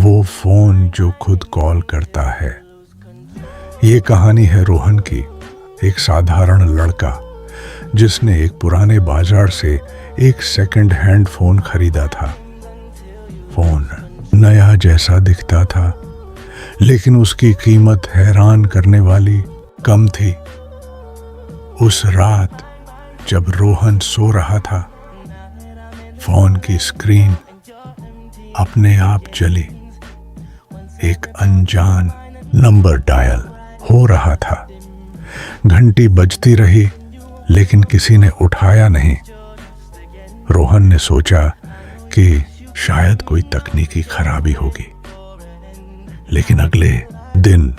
वो फोन जो खुद कॉल करता है। ये कहानी है रोहन की, एक साधारण लड़का जिसने एक पुराने बाजार से एक सेकंड हैंड फोन खरीदा था। फोन नया जैसा दिखता था, लेकिन उसकी कीमत हैरान करने वाली कम थी। उस रात जब रोहन सो रहा था, फोन की स्क्रीन अपने आप जली। एक अनजान नंबर डायल हो रहा था। घंटी बजती रही, लेकिन किसी ने उठाया नहीं। रोहन ने सोचा कि शायद कोई तकनीकी खराबी होगी, लेकिन अगले दिन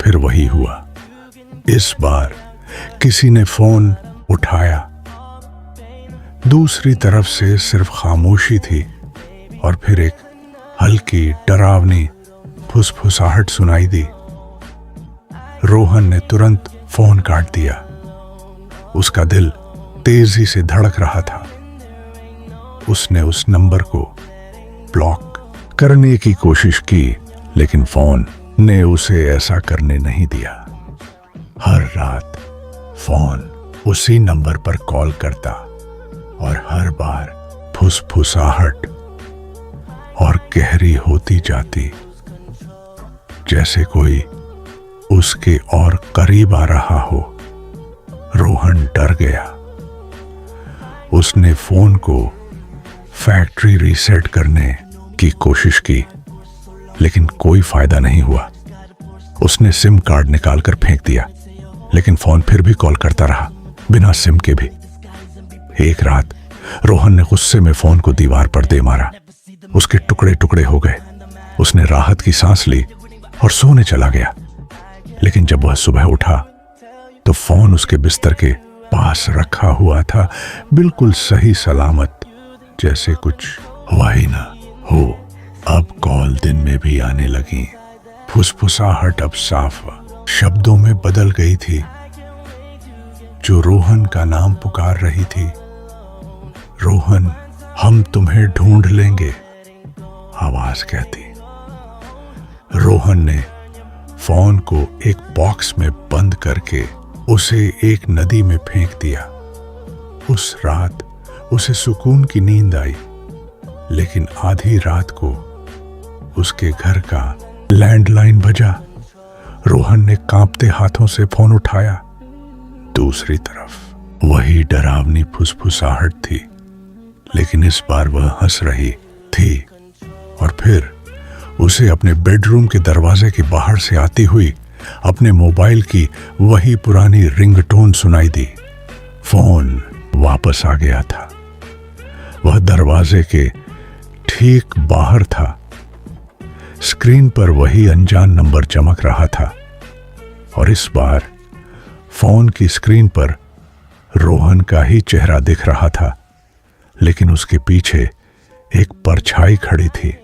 फिर वही हुआ। इस बार किसी ने फोन उठाया। दूसरी तरफ से सिर्फ खामोशी थी और फिर एक हल्की डरावनी फुसफुसाहट सुनाई दी। रोहन ने तुरंत फोन काट दिया। उसका दिल तेजी से धड़क रहा था। उसने उस नंबर को ब्लॉक करने की कोशिश की, लेकिन फोन ने उसे ऐसा करने नहीं दिया। हर रात फोन उसी नंबर पर कॉल करता और हर बार फुसफुसाहट और गहरी होती जाती, जैसे कोई उसके और करीब आ रहा हो। रोहन डर गया। उसने फोन को फैक्ट्री रीसेट करने की कोशिश की, लेकिन कोई फायदा नहीं हुआ। उसने सिम कार्ड निकालकर फेंक दिया, लेकिन फोन फिर भी कॉल करता रहा, बिना सिम के भी। एक रात रोहन ने गुस्से में फोन को दीवार पर दे मारा। उसके टुकड़े टुकड़े हो गए। उसने राहत की सांस ली और सोने चला गया। लेकिन जब वह सुबह उठा तो फोन उसके बिस्तर के पास रखा हुआ था, बिल्कुल सही सलामत, जैसे कुछ हुआ ही ना हो। अब कॉल दिन में भी आने लगी। फुसफुसाहट अब साफ शब्दों में बदल गई थी, जो रोहन का नाम पुकार रही थी। रोहन, हम तुम्हें ढूंढ लेंगे, आवाज कहती। रोहन ने फोन को एक बॉक्स में बंद करके उसे एक नदी में फेंक दिया। उस रात उसे सुकून की नींद आई, लेकिन आधी रात को उसके घर का लैंडलाइन बजा। रोहन ने कांपते हाथों से फोन उठाया। दूसरी तरफ वही डरावनी फुसफुसाहट थी, लेकिन इस बार वह हंस रही थी। और फिर उसे अपने बेडरूम के दरवाजे के बाहर से आती हुई अपने मोबाइल की वही पुरानी रिंगटोन सुनाई दी। फोन वापस आ गया था। वह दरवाजे के ठीक बाहर था। स्क्रीन पर वही अनजान नंबर चमक रहा था, और इस बार फोन की स्क्रीन पर रोहन का ही चेहरा दिख रहा था, लेकिन उसके पीछे एक परछाई खड़ी थी।